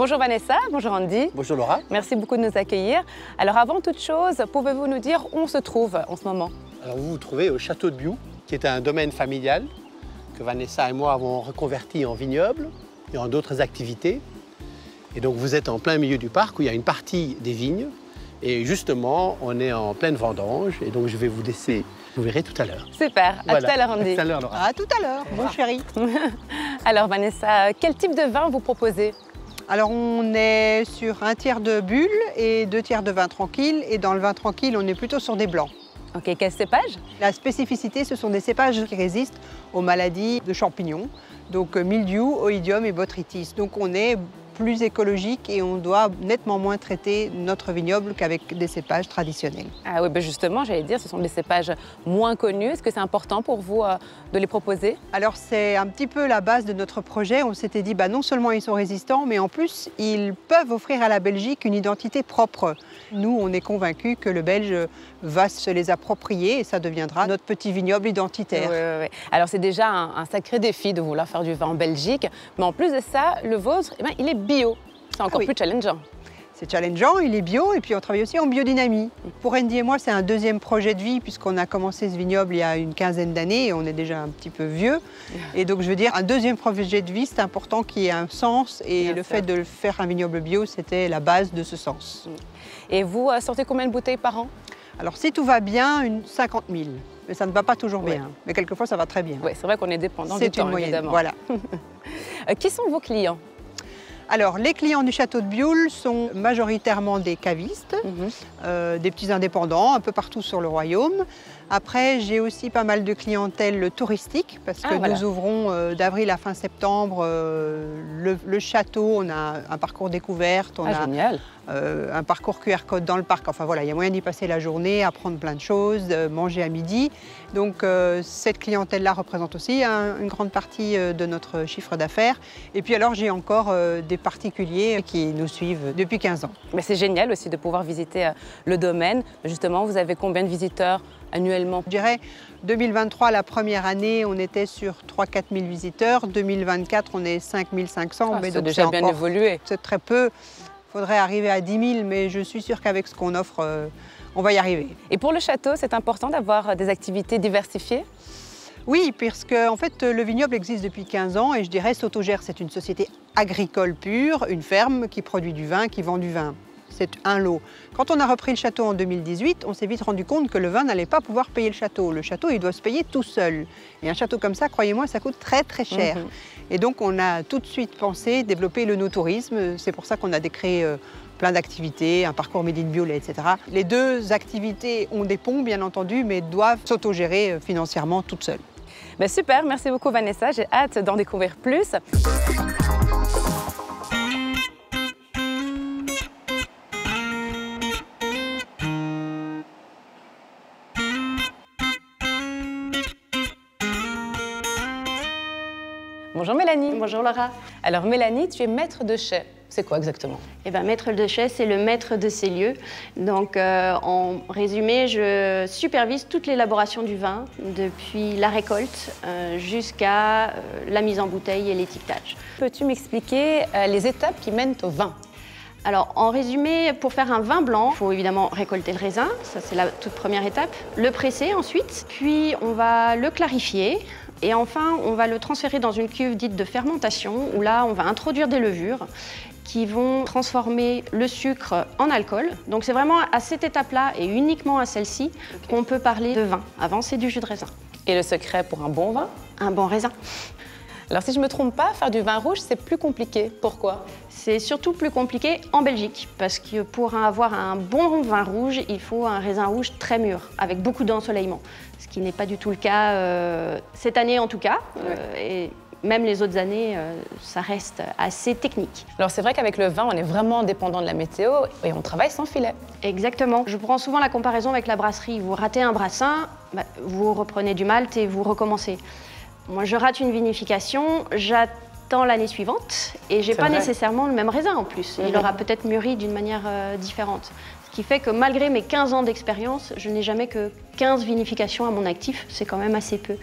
Bonjour Vanessa, bonjour Andy. Bonjour Laura. Merci beaucoup de nous accueillir. Alors avant toute chose, pouvez-vous nous dire où on se trouve en ce moment? Alors vous vous trouvez au Château de Biou, qui est un domaine familial que Vanessa et moi avons reconverti en vignoble et en d'autres activités. Et donc vous êtes en plein milieu du parc où il y a une partie des vignes. Et justement, on est en pleine vendange. Et donc je vais vous laisser, vous verrez tout à l'heure. Super, à tout à l'heure Andy. À tout à l'heure Laura. À tout à l'heure, mon chéri. Alors Vanessa, quel type de vin vous proposez? Alors on est sur un tiers de bulles et 2 tiers de vin tranquille. Et dans le vin tranquille, on est plutôt sur des blancs. Ok, quel cépage? La spécificité, ce sont des cépages qui résistent aux maladies de champignons. Donc mildiou, oïdium et botrytis. Donc on est plus écologique et on doit nettement moins traiter notre vignoble qu'avec des cépages traditionnels. Ah oui, ben justement, j'allais dire, ce sont des cépages moins connus. Est-ce que c'est important pour vous de les proposer? Alors c'est un petit peu la base de notre projet. On s'était dit, non seulement ils sont résistants, mais en plus, ils peuvent offrir à la Belgique une identité propre. Nous, on est convaincus que le Belge va se les approprier et ça deviendra notre petit vignoble identitaire. Oui. Alors c'est déjà un sacré défi de vouloir faire du vin en Belgique. Mais en plus de ça, le vôtre, il est bio. C'est encore plus challengeant. C'est challengeant, il est bio et puis on travaille aussi en biodynamie. Pour Andy et moi, c'est un deuxième projet de vie puisqu'on a commencé ce vignoble il y a une quinzaine d'années et on est déjà un petit peu vieux. Et donc je veux dire, un deuxième projet de vie, c'est important qu'il y ait un sens et le fait de faire un vignoble bio, c'était la base de ce sens. Et vous sortez combien de bouteilles par an? Alors si tout va bien, 50 000. Mais ça ne va pas toujours bien. Mais quelquefois, ça va très bien. Oui, c'est vrai qu'on est dépendant du temps, moyenne, évidemment. Voilà. Qui sont vos clients? Alors, les clients du Château de Biou sont majoritairement des cavistes, des petits indépendants, un peu partout sur le royaume. Après, j'ai aussi pas mal de clientèle touristique, parce que nous ouvrons d'avril à fin septembre le château. On a un parcours découverte, on a génial. Un parcours QR code dans le parc. Enfin voilà, il y a moyen d'y passer la journée, apprendre plein de choses, manger à midi. Donc cette clientèle-là représente aussi une grande partie de notre chiffre d'affaires. Et puis alors, j'ai encore des particuliers qui nous suivent depuis 15 ans. Mais c'est génial aussi de pouvoir visiter le domaine. Justement, vous avez combien de visiteurs annuellement? Je dirais 2023, la première année, on était sur 3 000 à 4 000 visiteurs. 2024, on est 5 500. Mais donc déjà bien évolué. C'est très peu. Il faudrait arriver à 10 000, mais je suis sûre qu'avec ce qu'on offre, on va y arriver. Et pour le château, c'est important d'avoir des activités diversifiées? Oui, parce que en fait, le vignoble existe depuis 15 ans et je dirais Sotogère, c'est une société agricole pure, une ferme qui produit du vin, qui vend du vin. C'est un lot. Quand on a repris le château en 2018, on s'est vite rendu compte que le vin n'allait pas pouvoir payer le château. Le château, il doit se payer tout seul. Et un château comme ça, croyez-moi, ça coûte très très cher. Et donc on a tout de suite pensé développer le no-tourisme. C'est pour ça qu'on a créé plein d'activités, un parcours Made in Bio, etc. Les deux activités ont des ponts, bien entendu, mais doivent s'autogérer financièrement toutes seules. Ben super, merci beaucoup Vanessa, j'ai hâte d'en découvrir plus. Bonjour Mélanie. Bonjour Laura. Alors Mélanie, tu es maître de chai. C'est quoi exactement? Eh bien, maître de chai, c'est le maître de ces lieux. Donc, en résumé, je supervise toute l'élaboration du vin, depuis la récolte jusqu'à la mise en bouteille et l'étiquetage. Peux-tu m'expliquer les étapes qui mènent au vin? Alors, en résumé, pour faire un vin blanc, il faut évidemment récolter le raisin, ça c'est la toute première étape, le presser ensuite, puis on va le clarifier. Et enfin, on va le transférer dans une cuve dite de fermentation, où là, on va introduire des levures qui vont transformer le sucre en alcool. Donc c'est vraiment à cette étape-là, et uniquement à celle-ci, qu'on peut parler de vin. Avant, c'est du jus de raisin. Et le secret pour un bon vin? Un bon raisin. Alors si je ne me trompe pas, faire du vin rouge, c'est plus compliqué. Pourquoi? C'est surtout plus compliqué en Belgique, parce que pour avoir un bon vin rouge, il faut un raisin rouge très mûr, avec beaucoup d'ensoleillement. Ce qui n'est pas du tout le cas cette année en tout cas. Et même les autres années, ça reste assez technique. Alors c'est vrai qu'avec le vin, on est vraiment dépendant de la météo et on travaille sans filet. Exactement. Je prends souvent la comparaison avec la brasserie. Vous ratez un brassin, vous reprenez du malt et vous recommencez. Moi, je rate une vinification, j'attends l'année suivante et j'ai pas nécessairement le même raisin en plus. Il aura peut-être mûri d'une manière différente. Ce qui fait que malgré mes 15 ans d'expérience, je n'ai jamais que 15 vinifications à mon actif. C'est quand même assez peu.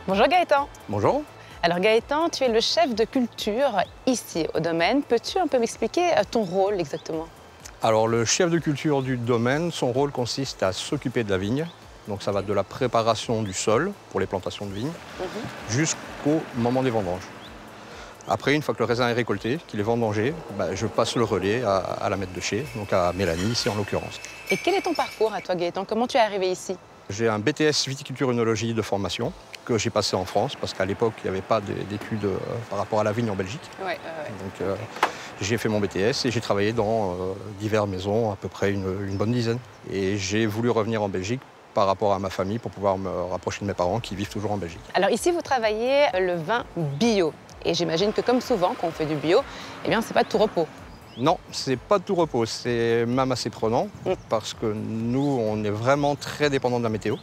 Bonjour Gaëtan. Bonjour. Alors Gaëtan, tu es le chef de culture ici au domaine. Peux-tu un peu m'expliquer ton rôle exactement? Alors le chef de culture du domaine, son rôle consiste à s'occuper de la vigne. Donc ça va de la préparation du sol pour les plantations de vignes jusqu'au moment des vendanges. Après, une fois que le raisin est récolté, qu'il est vendangé, je passe le relais à la maître de chez, donc à Mélanie ici en l'occurrence. Et quel est ton parcours à toi Gaëtan? Comment tu es arrivé ici? J'ai un BTS viticulture-œnologie de formation que j'ai passé en France parce qu'à l'époque, il n'y avait pas d'études par rapport à la vigne en Belgique. Donc j'ai fait mon BTS et j'ai travaillé dans diverses maisons, à peu près une bonne dizaine. Et j'ai voulu revenir en Belgique par rapport à ma famille pour pouvoir me rapprocher de mes parents qui vivent toujours en Belgique. Alors ici, vous travaillez le vin bio. Et j'imagine que comme souvent, quand on fait du bio, eh bien, c'est pas de tout repos. Non, c'est pas de tout repos. C'est même assez prenant parce que nous, on est vraiment très dépendant de la météo.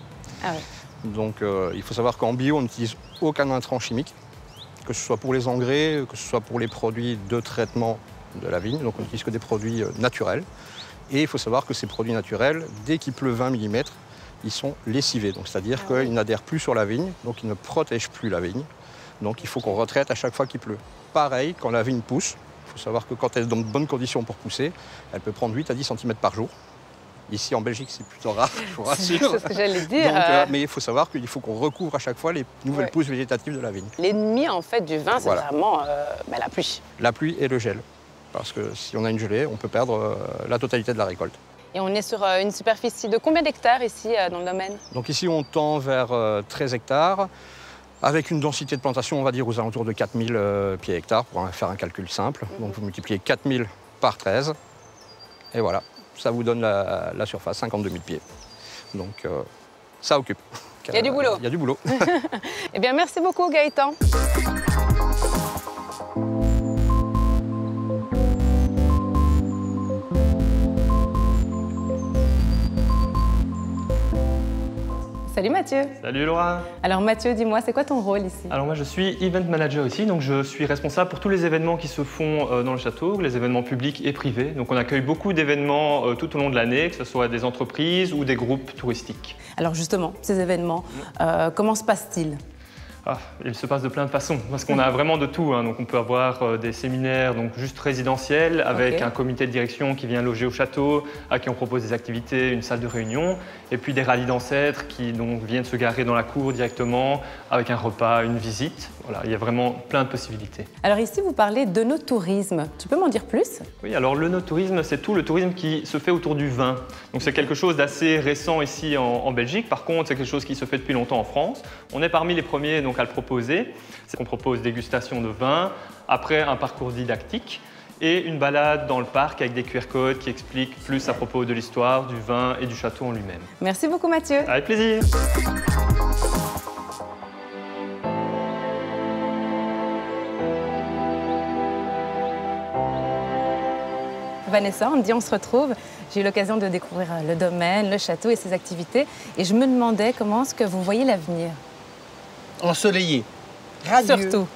Ah ouais. Donc il faut savoir qu'en bio, on n'utilise aucun intrant chimique, que ce soit pour les engrais, que ce soit pour les produits de traitement de la vigne. Donc on n'utilise que des produits naturels. Et il faut savoir que ces produits naturels, dès qu'il pleut 20 mm, ils sont lessivés. Donc c'est-à-dire qu'ils n'adhèrent plus sur la vigne, donc ils ne protègent plus la vigne. Donc il faut qu'on retraite à chaque fois qu'il pleut. Pareil, quand la vigne pousse, il faut savoir que quand elle est dans de bonnes conditions pour pousser, elle peut prendre 8 à 10 cm par jour. Ici en Belgique, c'est plutôt rare, je vous rassure. C'est ce que j'allais dire. Donc, mais il faut savoir qu'il faut qu'on recouvre à chaque fois les nouvelles pousses végétatives de la vigne. L'ennemi en fait du vin, c'est vraiment la pluie. La pluie et le gel. Parce que si on a une gelée, on peut perdre la totalité de la récolte. Et on est sur une superficie de combien d'hectares ici dans le domaine? Donc ici, on tend vers 13 hectares. Avec une densité de plantation, on va dire aux alentours de 4000 pieds hectares, pour faire un calcul simple. Donc vous multipliez 4000 par 13, et voilà, ça vous donne la surface, 52 000 pieds. Donc ça occupe. Il y a du boulot. Il y a du boulot. Eh bien, merci beaucoup Gaëtan. Salut Mathieu. Salut Laura. Alors Mathieu, dis-moi, c'est quoi ton rôle ici? Alors moi je suis event manager ici, donc je suis responsable pour tous les événements qui se font dans le château, les événements publics et privés. Donc on accueille beaucoup d'événements tout au long de l'année, que ce soit des entreprises ou des groupes touristiques. Alors justement, ces événements, comment se passent-ils? Il se passe de plein de façons, parce qu'on a vraiment de tout. Donc on peut avoir des séminaires donc juste résidentiels, avec un comité de direction qui vient loger au château, à qui on propose des activités, une salle de réunion, et puis des rallyes d'ancêtres qui donc viennent se garer dans la cour directement, avec un repas, une visite. Voilà, il y a vraiment plein de possibilités. Alors ici, vous parlez d'œnotourisme. Tu peux m'en dire plus? Oui, alors l'œnotourisme, c'est tout le tourisme qui se fait autour du vin. Donc c'est quelque chose d'assez récent ici en Belgique. Par contre, c'est quelque chose qui se fait depuis longtemps en France. On est parmi les premiers donc, à le proposer. C'est qu'on propose dégustation de vin, après un parcours didactique et une balade dans le parc avec des QR codes qui expliquent plus à propos de l'histoire, du vin et du château en lui-même. Merci beaucoup Mathieu. Avec plaisir. Vanessa, on me dit on se retrouve. J'ai eu l'occasion de découvrir le domaine, le château et ses activités. Et je me demandais comment est-ce que vous voyez l'avenir? Ensoleillé. Radieux. Surtout.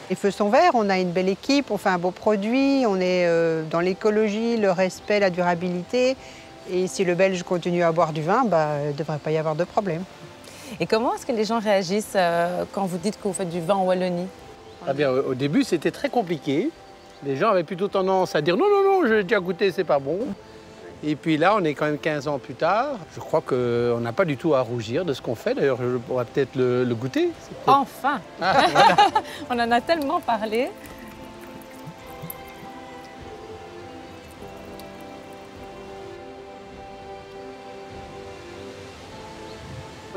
Les feux sont verts, on a une belle équipe, on fait un beau produit, on est dans l'écologie, le respect, la durabilité. Et si le Belge continue à boire du vin, il ne devrait pas y avoir de problème. Et comment est-ce que les gens réagissent quand vous dites que vous faites du vin en Wallonie? Ah bien, au début, c'était très compliqué. Les gens avaient plutôt tendance à dire non, non, non, j'ai déjà goûté, c'est pas bon. Et puis là, on est quand même 15 ans plus tard. Je crois qu'on n'a pas du tout à rougir de ce qu'on fait. D'ailleurs, je pourrais peut-être le goûter. Enfin. Voilà. On en a tellement parlé.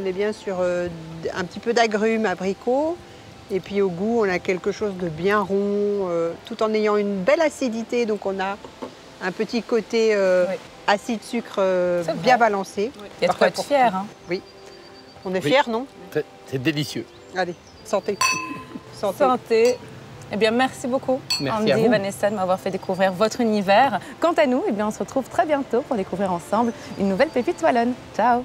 On est bien sur un petit peu d'agrumes, abricots. Et puis au goût, on a quelque chose de bien rond, tout en ayant une belle acidité. Donc on a un petit côté acide-sucre bien balancé. Oui. Il y a de quoi être fier. Hein. Oui. On est fiers, non? C'est délicieux. Allez, santé. Santé. Santé. Eh bien, merci beaucoup, merci Andy et Vanessa, de m'avoir fait découvrir votre univers. Quant à nous, eh bien, on se retrouve très bientôt pour découvrir ensemble une nouvelle pépite wallonne. Ciao.